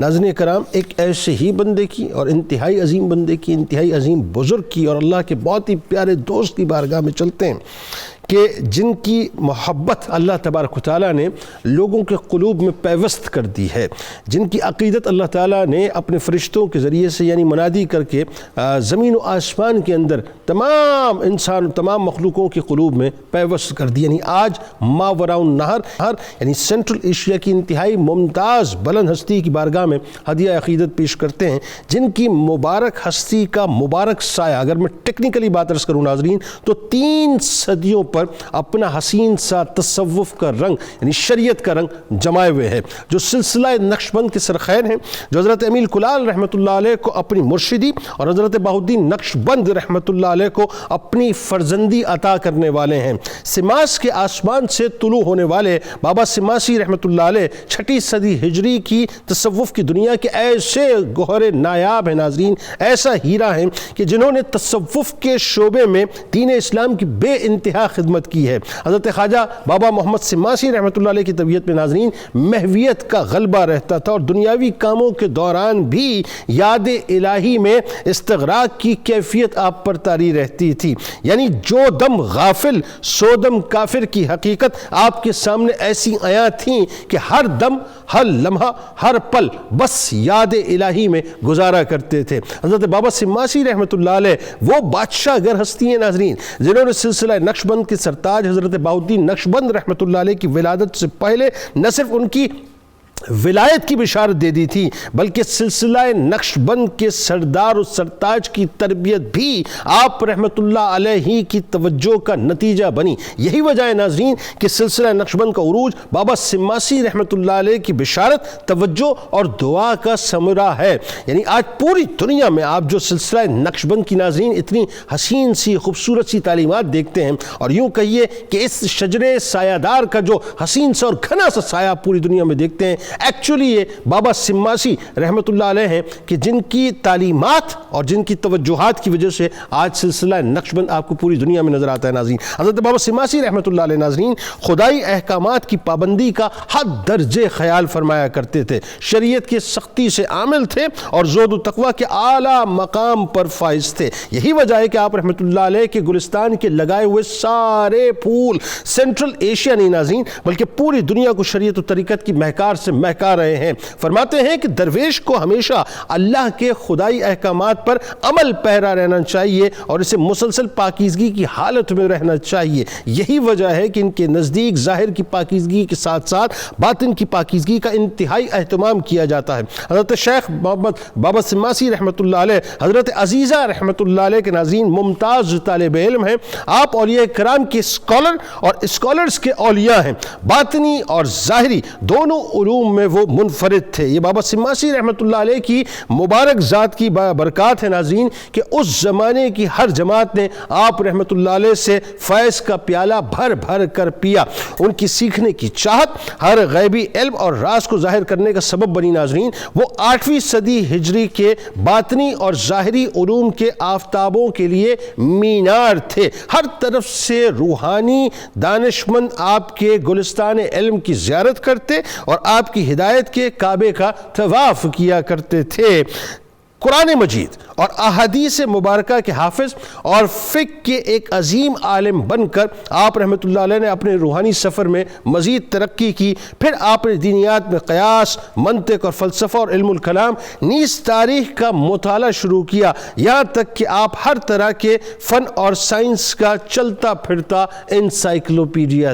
ناظرین کرام، ایک ایسے ہی بندے کی اور انتہائی عظیم بندے کی، انتہائی عظیم بزرگ کی اور اللہ کے بہت ہی پیارے دوست کی بارگاہ میں چلتے ہیں کہ جن کی محبت اللہ تبارک و تعالیٰ نے لوگوں کے قلوب میں پیوست کر دی ہے، جن کی عقیدت اللہ تعالیٰ نے اپنے فرشتوں کے ذریعے سے یعنی منادی کر کے زمین و آسمان کے اندر تمام انسان تمام مخلوقوں کے قلوب میں پیوست کر دی۔ یعنی آج ماوراء النہر یعنی سینٹرل ایشیا کی انتہائی ممتاز بلند ہستی کی بارگاہ میں ہدیہ عقیدت پیش کرتے ہیں، جن کی مبارک ہستی کا مبارک سایہ، اگر میں ٹیکنیکلی بات عرض کروں ناظرین، تو 3 صدیوں پر اپنا حسین سا تصوف کا رنگ یعنی شریعت کا رنگ جمائے ہوئے ہے، جو سلسلہ نقشبند کے سرخیر ہیں، جو حضرت امیل کلال رحمۃ اللہ علیہ کو اپنی مرشدی اور حضرت بہاؤالدین نقشبند رحمۃ اللہ علیہ کو اپنی فرزندی عطا کرنے والے ہیں۔ سماس کے آسمان سے طلوع ہونے والے بابا سماسی رحمۃ اللہ علیہ 6 صدی ہجری کی تصوف کی دنیا کے ایسے گوہر نایاب ہیں ناظرین، ایسا ہیرا ہیں کہ جنہوں نے تصوف کے شعبے میں دین اسلام کی بے انتہا خدمت کی ہے۔ حضرت خواجہ بابا محمد سماسی رحمۃ اللہ علیہ کی طبیعت میں ناظرین محویت کا غلبہ رہتا تھا اور دنیاوی کاموں کے دوران بھی یاد الہی میں استغراق کی کیفیت آپ پر طاری رہتی تھی، یعنی جو دم غافل سو دم کافر کی حقیقت آپ کے سامنے ایسی آیاں تھیں کہ ہر دم، ہر لمحہ، ہر پل بس یاد الہی میں گزارا کرتے تھے۔ حضرت بابا سماسی رحمۃ اللہ علیہ وہ بادشاہ گر ہستی ہیں ناظرین، جنہوں نے سلسلہ نقشبند کے سرتاج حضرت بہاؤالدین نقشبند رحمۃ اللہ علیہ کی ولادت سے پہلے نہ صرف ان کی ولایت کی بشارت دے دی تھی، بلکہ سلسلہ نقشبند کے سردار و سرتاج کی تربیت بھی آپ رحمت اللہ علیہ کی توجہ کا نتیجہ بنی۔ یہی وجہ ہے ناظرین کہ سلسلہ نقشبند کا عروج بابا سماسی رحمت اللہ علیہ کی بشارت، توجہ اور دعا کا ثمرہ ہے۔ یعنی آج پوری دنیا میں آپ جو سلسلہ نقشبند کی ناظرین اتنی حسین سی خوبصورت سی تعلیمات دیکھتے ہیں، اور یوں کہیے کہ اس شجرے سایہ دار کا جو حسین سا اور گھنا سا سایہ پوری دنیا میں دیکھتے ہیں، ایکچولی یہ بابا سماسی رحمت اللہ علیہ ہیں کہ جن کی تعلیمات اور جن کی توجہات کی وجہ سے آج سلسلہ نقشبند آپ کو پوری دنیا میں نظر آتا ہے ناظرین۔ حضرت بابا سماسی رحمت اللہ علیہ ناظرین خدائی احکامات کی پابندی کا حد درجے خیال فرمایا کرتے تھے، شریعت کے سختی سے عامل تھے اور زہد و تقوی کے اعلیٰ مقام پر فائز تھے۔ یہی وجہ ہے کہ آپ رحمت اللہ علیہ کے گلستان کے لگائے ہوئے سارے پھول سینٹرل ایشیا نہیں ناظرین بلکہ پوری دنیا کو شریعت و طریقت کی مہکار سے مہکا رہے ہیں۔ فرماتے ہیں کہ درویش کو ہمیشہ اللہ کے خدائی احکامات پر عمل پیرا رہنا چاہیے اور اسے مسلسل پاکیزگی کی حالت میں رہنا چاہیے۔ یہی وجہ ہے کہ ان کے نزدیک ظاہر کی پاکیزگی کے ساتھ ساتھ باطن کی پاکیزگی کا انتہائی اہتمام کیا جاتا ہے۔ حضرت شیخ محمد بابا سماسی رحمۃ اللہ علیہ، حضرت عزیزہ رحمۃ اللہ علیہ کے ناظرین ممتاز طالب علم ہیں۔ آپ اولیاء کرام کے اسکالر اور اسکالرز کے اولیاء ہیں، باطنی اور ظاہری دونوں علوم میں وہ منفرد تھے۔ یہ بابا سماسی رحمت اللہ علیہ کی مبارک ذات کی برکات ہے ناظرین کہ اس زمانے کی ہر جماعت نے آپ رحمت اللہ علیہ سے فیض کا پیالہ بھر بھر کر پیا۔ ان کی سیکھنے کی چاہت ہر غیبی علم اور راز کو ظاہر کرنے کا سبب بنی ناظرین۔ وہ 8ویں صدی ہجری کے باطنی اور ظاہری علوم کے آفتابوں کے لیے مینار تھے۔ ہر طرف سے روحانی دانشمند آپ کے گلستان علم کی زیارت کرتے اور آپ کی ہدایت کے کعبے کا طواف کیا کرتے تھے۔ قرآن مجید اور احادیث مبارکہ کے حافظ اور فقہ کے ایک عظیم عالم بن کر آپ رحمت اللہ علیہ نے اپنے روحانی سفر میں مزید ترقی کی۔ پھر آپ نے دینیات میں قیاس، منطق اور فلسفہ اور علم الکلام نیز تاریخ کا مطالعہ شروع کیا، یہاں تک کہ آپ ہر طرح کے فن اور سائنس کا چلتا پھرتا انسائکلوپیڈیا